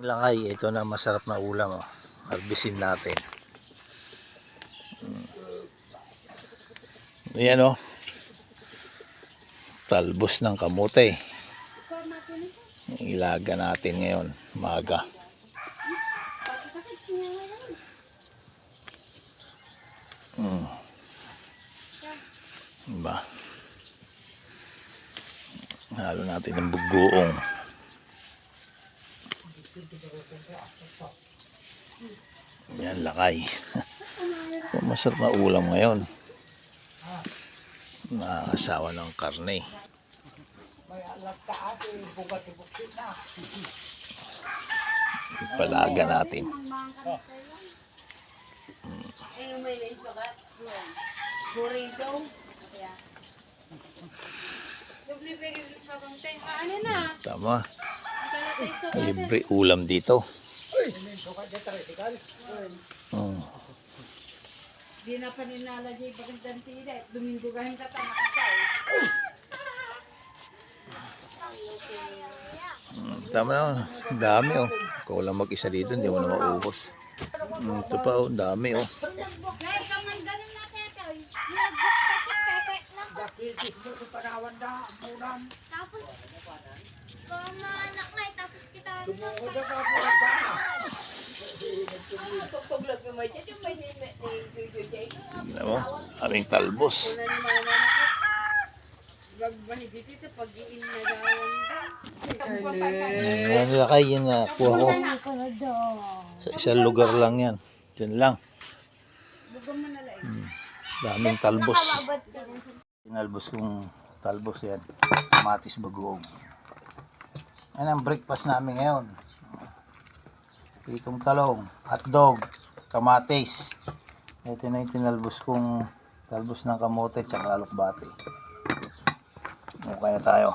Lakay, ito na masarap na ulam. Oh. Harbisin natin. Ayan o. Talbos ng kamote. Ilaga natin ngayon. Maga. Diba? Halo natin ng bugoong. Yan, lakay. Masarap na ulam ngayon. Nakakasawa ng karne. Ipalaga natin. Tama. Libre ulam dito. Di na pa nilalagay bagandang tila. Domingo gahin ka tama ka. Tama na. Dami oh. Ikaw lang mag-isa dito. Hindi mo na maubos. Ito pa oh. Dami oh. Alam mo, aming talbos. Yan lakay, yan na kuha ko. Sa isang lugar lang yan. Diyan lang. Daming talbos. Tinalbos kong talbos yan. Kamatis bagoong. Yan ang breakfast namin ngayon. Pitong talong, hotdog, kamatis. Ito na yung tinalbos kong talbos ng kamote at alokbate. Okay na tayo.